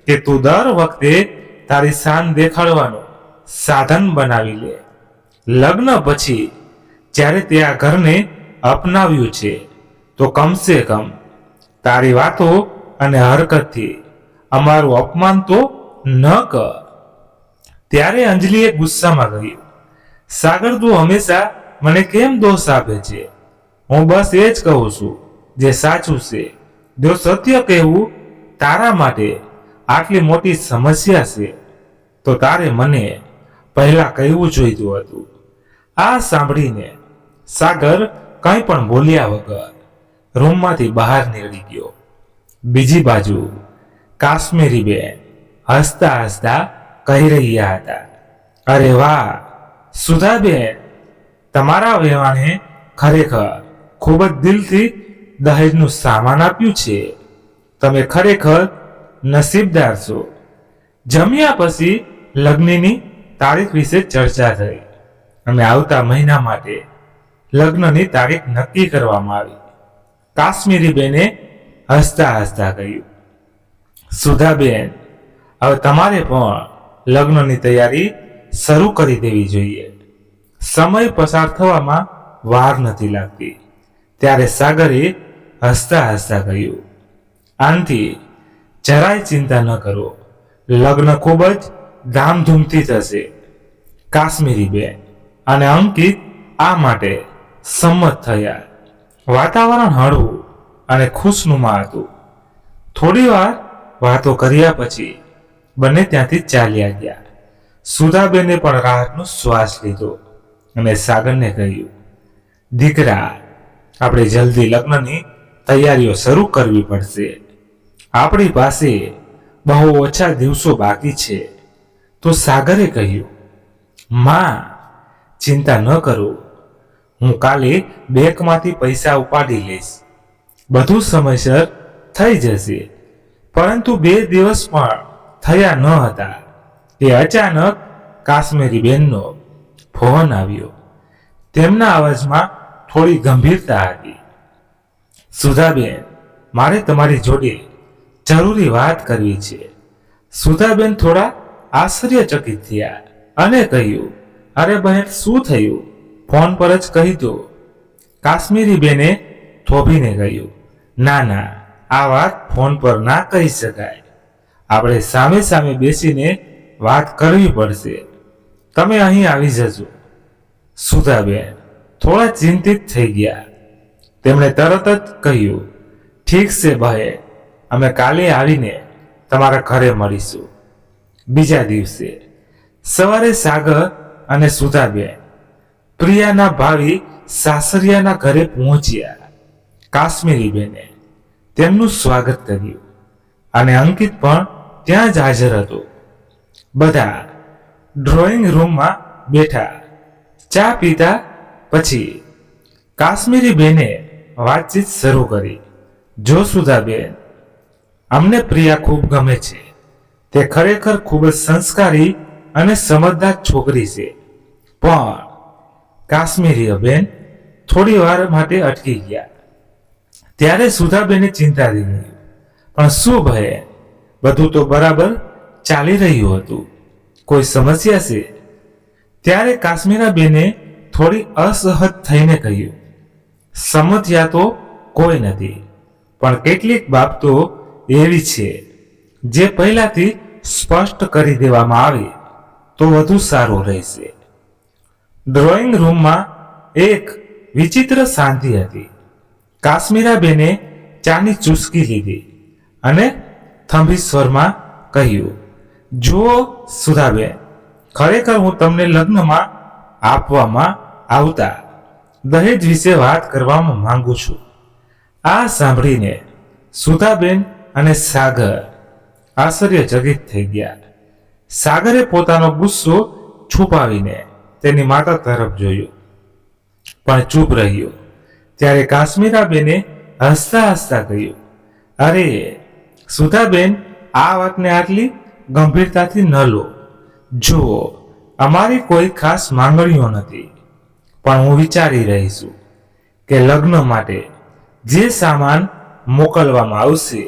કે તું દર વખતે તારી શાન દેખાડવાનું સાધન બનાવી લે. લગ્ન પછી જ્યારે તે આ ઘરને અપનાવ્યું છે, તો કમસે કમ તારી વાતો અને હરકતથી અમારું અપમાન તો ન કર. ત્યારે અંજલિએ ગુસ્સામાં કહ્યું, સાગર, તું હંમેશા મને કેમ દોષ આપે છે? હું બસ એ જ કહું છું જે સાચું છે. જો સત્ય કહેવું તારા માટે આટલી મોટી સમસ્યા છે, તો તારે મને પહેલા કહેવું જોઈતું હતું. આ સાંભળીને સાગર કંઈ પણ બોલ્યા વગર રૂમમાંથી બહાર નીકળી ગયો. બીજી બાજુ કાશ્મીરી બેન હસતા હસતા કહી રહ્યા હતા, અરે વાહ સુધાબેન, તમારા વહેવાણે ખરેખર ખૂબ જ દિલથી દહેજનું સામાન આપ્યું છે. તમે ખરેખર નસીબદાર છો. જમ્યા પછી લગ્નની તારીખ વિશે ચર્ચા થઈ અને આવતા મહિના માટે લગ્નની તારીખ નક્કી કરવામાં આવી. કાશ્મીરી બેને હસતા હસતા કહ્યું, સુધાબેન, હવે તમારે પણ લગ્નની તૈયારી શરૂ કરી દેવી જોઈએ. સમય પસાર થવામાં વાર નથી લાગતી. ત્યારે સાગરે હસતા હસતા કહ્યું, આનથી જરાય ચિંતા ન કરો, લગ્ન ખૂબ જ ધામધૂમથી થશે. કાશ્મીરી બેન અને અંકિત આ માટે સંમત થયા. વાતાવરણ હળવું અને ખુશનુમા હતું. થોડી વાર વાતો કર્યા પછી બંને ત્યાંથી ચાલ્યા ગયા. સુધાબેને પણ રાહતનો શ્વાસ લીધો અને સાગરને કહ્યું, દીકરા, આપણે જલ્દી લગ્નની તૈયારીઓ શરૂ કરવી પડશે. આપણી પાસે બહુ ઓછા દિવસો બાકી છે. તો સાગરે કહ્યું, માં, ચિંતા ન કરો, હું કાલે બેંકમાંથી પૈસા ઉપાડી લઈશ. બધું સમયસર થઈ જશે. પરંતુ 2 દિવસ પણ થયા ન હતા કે અચાનક કાશ્મીરી બેનનો ફોન આવ્યો. તેમના અવાજમાં થોડી ગંભીરતા હતી. સુધાબેન, મારે તમારી જોડે જરૂરી વાત કરવી છે. સુધાબેન થોડા આશ્ચર્યચકિત થયા અને કહ્યું, અરે બહેન, શું થયું? ફોન પર જ કહી દો. કાશ્મીરી બેને થોભીને કહ્યું, ના ના, આ વાત ફોન પર ના કહી શકાય. આપણે સામે સામે બેસીને વાત કરવી પડશે. તમે અહીં આવી જજો. સુધાબેન થોડા ચિંતિત થઈ ગયા. તેમણે તરત જ કહ્યું, ઠીક છે બહેન, અમે કાલે આવીને તમારા ઘરે મળીશું. બીજા દિવસે સવારે સાગર અને સુધાબેન પ્રિયાના ભાવિ સાસરિયાના ઘરે પહોંચ્યા. કાશ્મીરી બેને તેમનું સ્વાગત કર્યું અને અંકિત પણ ત્યાં જ હાજર હતો. બધા ડ્રોઈંગ રૂમમાં બેઠા ચા પીતા પછી કાશ્મીરી બેને વાતચીત શરૂ કરી. જો સુધાબેન, અમને પ્રિયા ખૂબ ગમે છે. તે ખરેખર ખૂબ જ સંસ્કારી અને સમજદાર છોકરી છે. પણ કાશ્મીરી બેન થોડી વાર માટે અટકી ગયા. ત્યારે સુધાબેને ચિંતા દીધી. પણ શું ભય, બધું તો બરાબર ચાલી રહ્યું હતું. કોઈ સમસ્યા છે? ત્યારે કાશ્મીરા બેને થોડી અસહજ થઈને કહ્યું, સમસ્યા તો કોઈ નથી, પણ કેટલીક બાબતો એવી છે જે પહેલાથી સ્પષ્ટ કરી દેવામાં આવે તો વધુ સારું રહેશે. ડ્રોઈંગ રૂમમાં એક વિચિત્ર શાંતિ હતી. કાશ્મીરા બેને ચાની ચૂસકી લીધી અને થંભી સ્વરમાં કહ્યું, જુઓ સુધાબેન, ખરેખર હું તમને લગ્નમાં આપવામાં આવતા દહેજ વિશે વાત કરવામાં માંગુ છું. આ સાંભળીને સુધાબેન અને સાગર આશ્ચર્યચકિત થઈ ગયા. સાગરે પોતાનો ગુસ્સો છુપાવીને તેની માતા તરફ જોયું, પણ ચૂપ રહ્યો. ત્યારે કાશ્મીરા બેને હસતા હસતા કહ્યું, અરે સુધાબેન, આ વાતને આટલી ગંભીરતાથી ન લો. જુઓ, અમારી કોઈ ખાસ માંગણીઓ નથી, પણ હું વિચારી રહી છું કે લગ્ન માટે જે સામાન મોકલવામાં આવશે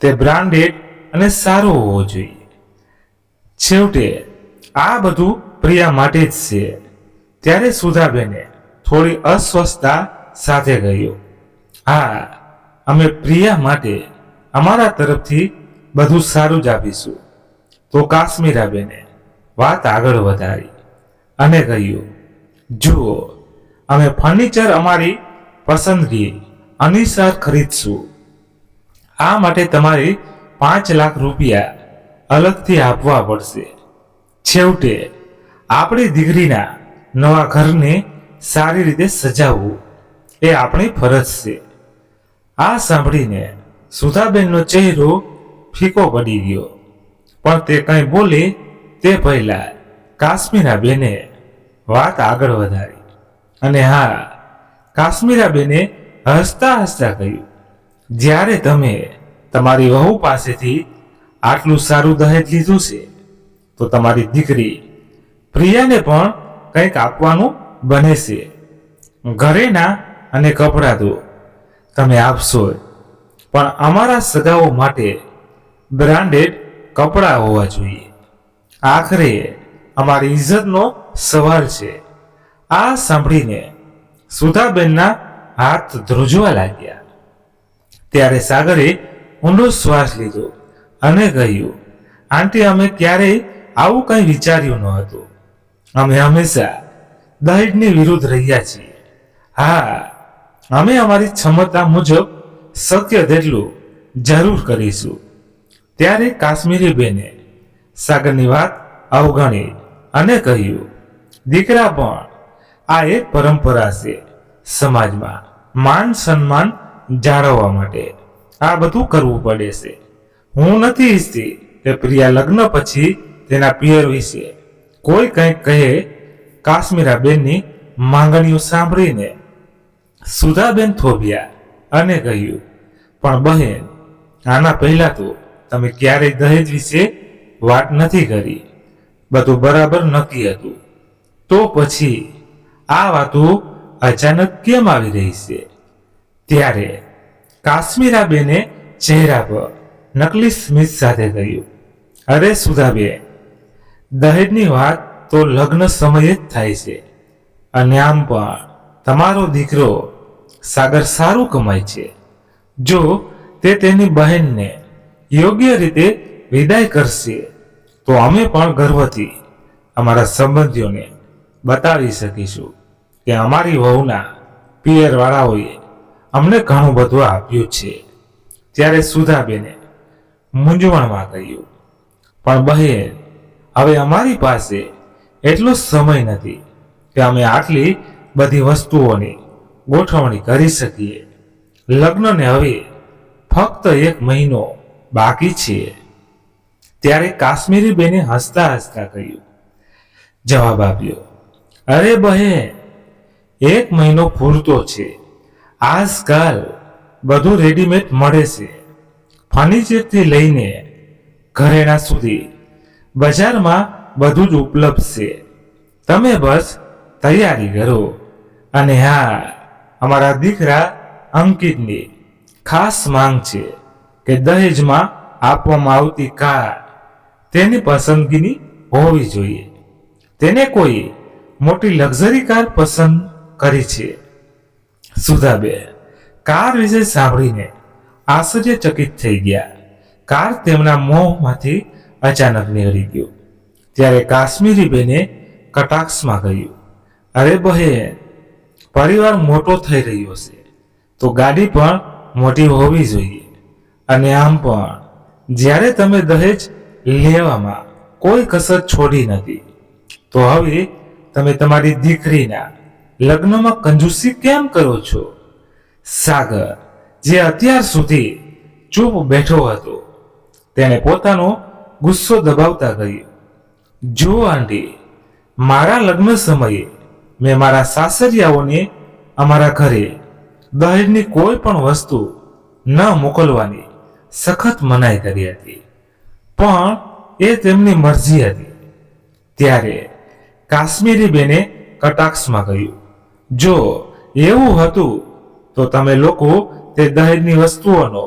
તે બ્રાન્ડેડ અને સારો હોવો જોઈએ. છેવટે આ બધું પ્રિયા માટે જ છે. ત્યારે સુધાબેને થોડી અસ્વસ્થતા સાથે કહ્યું, હા, અમે પ્રિયા માટે અમારા તરફથી બધું સારું જ આપીશું. તો કાશ્મીરાબેને વાત આગળ વધારી અને કહ્યું, જુઓ, અમે ફર્નિચર અમારી પસંદગી અનુસાર ખરીદશું. આ માટે તમારે 5 લાખ રૂપિયા અલગથી આપવા પડશે. છેવટે આપણી દીકરીના નવા ઘરને સારી રીતે સજાવવું એ આપણી ફરજ છે. આ સાંભળીને સુધાબેનનો ચહેરો ફીકો પડી ગયો, પણ તે કંઈ બોલે તે પહેલા કાશ્મીરાબેને વાત આગળ વધારી અને હા, કાશ્મીરાબેને હસતા હસતા કહ્યું, જ્યારે તમે તમારી વહુ પાસેથી આટલું સારું દહેજ લીધું છે તો તમારી દીકરી પ્રિયાને પણ કંઈક આપવાનું બને છે. ઘરેણા અને કપડાં તો તમે આપશો, પણ અમારા સગાઓ માટે બ્રાન્ડેડ કપડાં હોવા જોઈએ. આખરે અમારી ઇજ્જતનો સવાલ છે. આ સાંભળીને સુધાબેનના હાથ ધ્રુજવા લાગ્યા. ત્યારે સાગરે ઊંડો શ્વાસ લીધો અને કહ્યું, આંટી, અમે ક્યારેય આવું કંઈ વિચાર્યું ન હતું. અમે હંમેશા દહેજની વિરુદ્ધ રહ્યા છીએ. હા, અમે અમારી ક્ષમતા મુજબ શક્ય તેટલું જરૂર કરીશું. ત્યારે કાશ્મીરી બેને સાગરની વાત અવગણી અને કહ્યું, દીકરા, પણ આ એક પરંપરા છે. સમાજમાં માન સન્માન જાળવવા માટે આ બધું કરવું પડે છે. હું નથી ઈચ્છતી કે પ્રિયા લગ્ન પછી તેના પિયર વિશે કોઈ કંઈક કહે. કાશ્મીરાબેનની માંગણીઓ સાંભળીને સુધાબેન થોભ્યા અને કહ્યું, પણ બહેન, આના પહેલા તો તમે ક્યારેય દહેજ વિશે વાત નથી કરી. બધું બરાબર નક્કી હતું, તો પછી આ વાતો અચાનક કેમ આવી રહી છે? ત્યારે કાશ્મીરાબેને ચહેરા પર નકલી સ્મિત સાથે કહ્યું, અરે સુધાબેન, દહેજની વાત તો લગ્ન સમયે જ થાય છે. અને આમ પણ તમારો દીકરો સાગર સારું કમાય છે. જો તે તેની બહેનને યોગ્ય રીતે વિદાય કરશે તો અમે પણ ગર્વથી અમારા સંબંધીઓને બતાવી શકીશું કે અમારી વહુના પિયરવાળાઓએ અમને ઘણું બધું આપ્યું છે. ત્યારે સુધાબેને મૂંઝવણમાં કહ્યું, પણ બહેન, હવે અમારી પાસે એટલો સમય નથી કે અમે આટલી બધી વસ્તુઓની ગોઠવણી કરી શકીએ. લગ્નને હવે ફક્ત 1 મહિનો બાકી છે. ત્યારે કાશ્મીરી બેને હસતા હસતા કહ્યું, જવાબ આપ્યો, અરે બહેન, 1 મહિનો પૂરતો છે. આજકાલ બધું રેડીમેડ મળે છે. ફર્નિચરથી લઈને ઘરેણા સુધી બજારમાં બધું જ ઉપલબ્ધ છે. તમે બસ તૈયારી કરો. અને હા, અમારા દીકરા અંકિતની ખાસ માંગ છે કે દહેજમાં આપવામાં આવતી કાર તેની પસંદગીની હોવી જોઈએ. તેને કોઈ મોટી લક્ઝરી કાર પસંદ કરી છે. સુધાબેન કાર વિશે સાંભળીને આશ્ચર્યચકિત થઈ ગયા. કાર તેમના મોંમાંથી અચાનક નીકળી ગયો. ત્યારે કાશ્મીરી બેને કટાક્ષમાં કહ્યું, અરે બહેન, પરિવાર મોટો થઈ રહ્યો છે તો ગાડી પણ મોટી હોવી જોઈએ. અને આમ પણ જ્યારે તમે દહેજ લેવામાં કોઈ કસર છોડી નથી, તો હવે તમે તમારી દીકરીના લગ્નમાં કંજૂસી કેમ કરો છો? સાગર, જે અત્યાર સુધી ચૂપ બેઠો હતો, તેણે પોતાનો ગુસ્સો દબાવતા કહ્યું, જો આંટી, મારા લગ્ન સમયે મેં મારા સાસરિયાઓને અમારા ઘરે દહેજની કોઈ પણ વસ્તુ ન મોકલવાની સખત મનાઈ કરી હતી, પણ એ તેમની મરજી હતી. ત્યારે કાશ્મીરી બેને કટાક્ષમાં કહ્યું, જો એવું હતું તો તમે લોકો તે દહેજની વસ્તુઓનો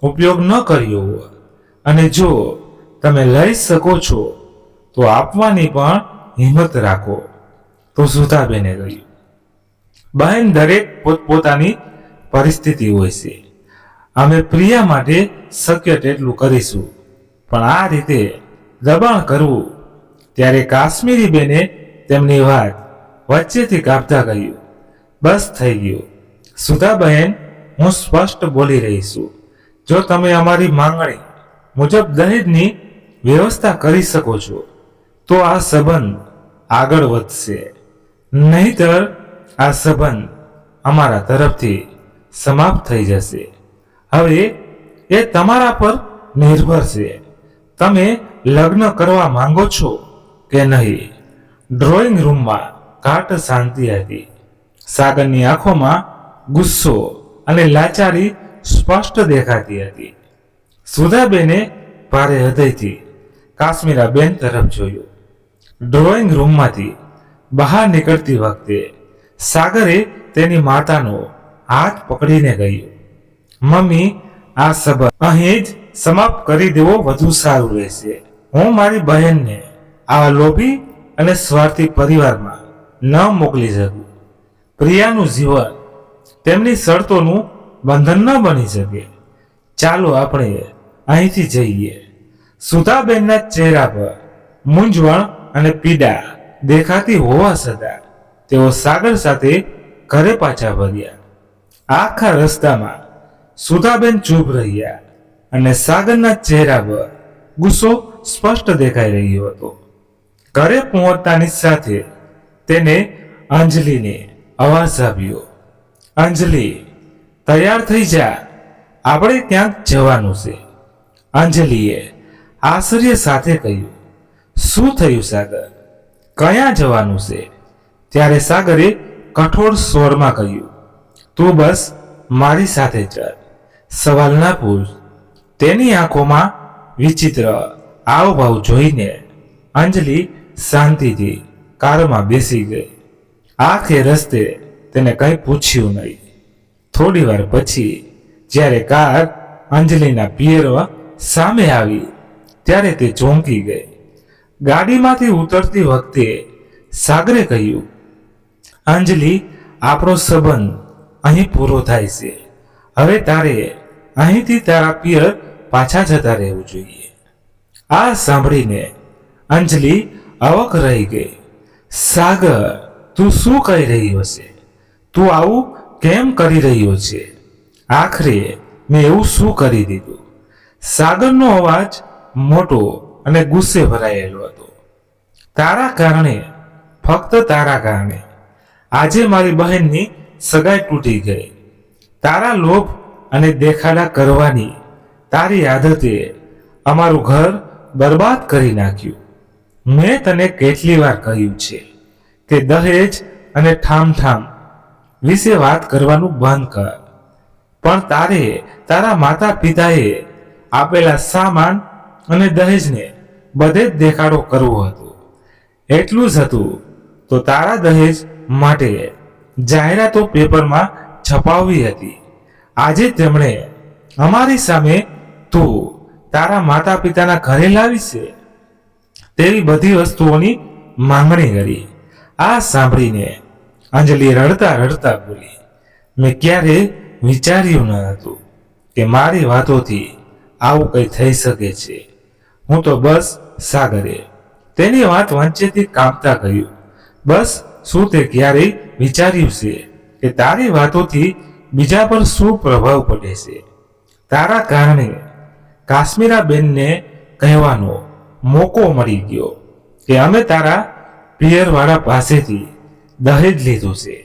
ઉપયોગ ન કર્યો હોય, અને જો તમે લઈ શકો છો તો આપવાની પણ હિંમત રાખો. તો સુધાબેને કહ્યું, બહેન, દરેક પોતપોતાની પરિસ્થિતિ હોય છે. અમે પ્રિયા માટે શક્ય તેટલું કરીશું, પણ આ રીતે દબાણ કરવું. ત્યારે કાશ્મીરી બેને તેમની વાત વચ્ચેથી કાપતા કહ્યું, બસ થઈ ગયું સુધાબહેન, હું સ્પષ્ટ બોલી રહી છું. જો તમે અમારી માંગણી મુજબ દહેજની વ્યવસ્થા કરી શકો છો તો આ સંબંધ આગળ વધશે, નહીંતર આ સંબંધ અમારા તરફથી સમાપ્ત થઈ જશે. હવે એ તમારા પર નિર્ભર છે, તમે લગ્ન કરવા માંગો છો કે નહીં. ડ્રોઈંગ રૂમમાં ઘાટ શાંતિ હતી. સાગરની આંખોમાં ગુસ્સો અને લાચારી સ્પષ્ટ દેખાતી હતી. સુધાબેને ભારે હૃદયથી કાશ્મીરા બેન તરફ જોયું. ડ્રોઈંગ રૂમમાંથી બહાર નીકળતી વખતે સાગરે તેની માતાનો હાથ પકડીને કહ્યું, મમ્મી, આ સંબંધ અહીં જ સમાપ્ત કરી દેવો વધુ સારું રહેશે. હું મારી બહેનને આવા લોભી અને સ્વાર્થી પરિવારમાં ન મોકલી શકું. પ્રિયાનું જીવન તેમની શરતોનું બંધન ન બની શકે. ચાલો આપણે અહીંથી જઈએ. સુધાબેનના ચહેરા પર મૂંઝવણ અને પીડા દેખાતી હોવા છતાં તેઓ સાગર સાથે ઘરે પાછા ફર્યા. આખા રસ્તામાં સુધાબેન ચૂપ રહ્યા અને સાગરના ચહેરા પર ગુસ્સો સ્પષ્ટ દેખાઈ રહ્યો હતો. ઘરે પહોંચતાની સાથે તેને અંજલિને અવાજ આવ્યો, અંજલિ, તૈયાર થઈ જા, આપણે ક્યાંક જવાનું છે. અંજલિએ આશ્ચર્ય સાથે કહ્યું, શું થયું સાગર, ક્યાં જવાનું છે? ત્યારે સાગરે કઠોર સ્વરમાં કહ્યું, તું બસ મારી સાથે ચાલ, સવાલ ના પૂછ. તેની આંખોમાં વિચિત્ર આવભાવ જોઈને અંજલિ શાંતિથી કારમાં બેસી ગઈ. આખે રસ્તે તેને કંઈ પૂછ્યું નહીં. થોડી વાર પછી જ્યારે કાર અંજલિના પિયર સામે આવી ત્યારે તે ચોંકી ગઈ. ગાડીમાંથી ઉતરતી વખતે સાગરે કહ્યું, અંજલિ, આપણો સંબંધ અહીં પૂરો થાય છે. હવે તારે અહીંથી તારા પિયર પાછા જતા રહેવું જોઈએ. આ સાંભળીને અંજલિ અવાક રહી ગઈ. સાગર, તું શું કહી રહ્યો છે? તું આવું કેમ કરી રહ્યો છે? આખરે મેં એવું શું કરી દીધું? સાગરનો અવાજ મોટો અને ગુસ્સે ભરાયેલો હતો. તારા કારણે, ફક્ત તારા કારણે આજે મારી બહેનની સગાઈ તૂટી ગઈ. તારા લોભ અને દેખાડા કરવાની તારી આદતે અમારું ઘર બરબાદ કરી નાખ્યું. મેં તને કેટલી વાર કહ્યું છે કે દહેજ અને ઠામઠામ વિશે વાત કરવાનું બંધ કર, પણ તારા માતા પિતાએ આપેલા સામાન અને દહેજને બધે જ દેખાડો કરવો હતો. એટલું જ હતું તો તારા દહેજ માટે જાહેરાતો પેપરમાં છપાવવી હતી. આજે તેમણે અમારી સામે તું તારા માતા પિતાના ઘરે લાવી છે તેવી બધી વસ્તુઓની માંગણી કરી. આ સાંભળીને અંજલિ રડતા રડતા બોલી, મેં ક્યારે વિચાર્યું ન હતું કે મારી વાતોથી આવું કંઈ થઈ શકે છે. હું તો બસ સાગરે તેની વાત વંચેથી કાપતા કહ્યું, બસ શું તે ક્યારેય વિચાર્યું છે કે તારી વાતોથી બીજા પર શું પ્રભાવ પડે છે? તારા કારણે કાશ્મીરાબેનને કહેવાનો મોકો મળી ગયો કે અમે તારા પિયરવાળા પાસેથી દહેજ લીધું છે.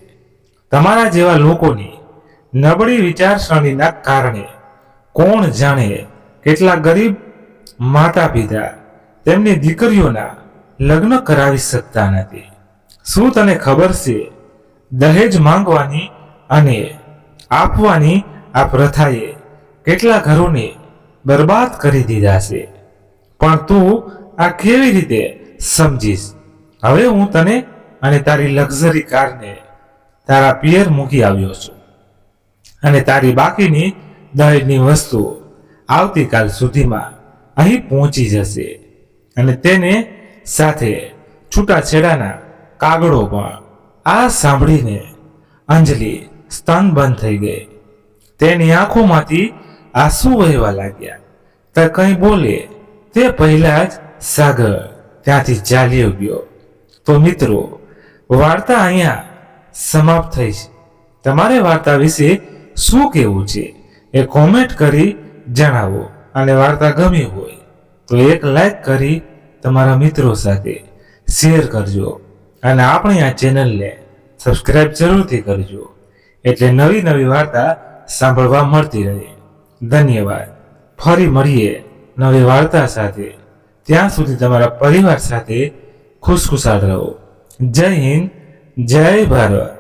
તમારા જેવા લોકોની નબળી વિચારસરણીના કારણે કોણ જાણે કેટલા ગરીબ માતા પિતા તેમની દીકરીઓના લગ્ન કરાવી શકતા નથી. શું તને ખબર છે, દહેજ માંગવાની અને આપવાની આ પ્રથાએ કેટલા ઘરોને બરબાદ કરી દીધા છે? પણ તું આ કેવી રીતે સમજીશ? હવે હું તને અને તારી લક્ઝરી કારને તારા પિયર મૂકી આવ્યો છું અને તારી બાકીની દહેજની વસ્તુ આવતીકાલ સુધીમાં અહીં પહોંચી જશે અને તેને સાથે છૂટાછેડાના કાગળો પણ. આ સાંભળીને અંજલિ સ્તનબંધ થઈ ગઈ. તેની આંખોમાંથી આંસુ વહેવા લાગ્યા. તે કંઈ બોલે તે પહેલા જ સાગર ત્યાંથી ચાલ્યો ગયો. તો મિત્રો, વાર્તા અહીંયા સમાપ્ત થઈ છે. તમારે વાર્તા વિશે શું કહેવું છે એ કોમેન્ટ કરી જણાવો. અને વાર્તા ગમી હોય તો એક લાઈક કરી તમારા મિત્રો સાથે શેર કરજો અને આપણી આ ચેનલને સબસ્ક્રાઇબ જરૂરથી કરજો, એટલે નવી નવી વાર્તા સાંભળવા મળતી રહે. ધન્યવાદ. ફરી મળીએ નવી વાર્તા સાથે. ત્યાં સુધી તમારા પરિવાર સાથે ખુશખુશાલ રહો. જય હિન્દ, જય ભારત.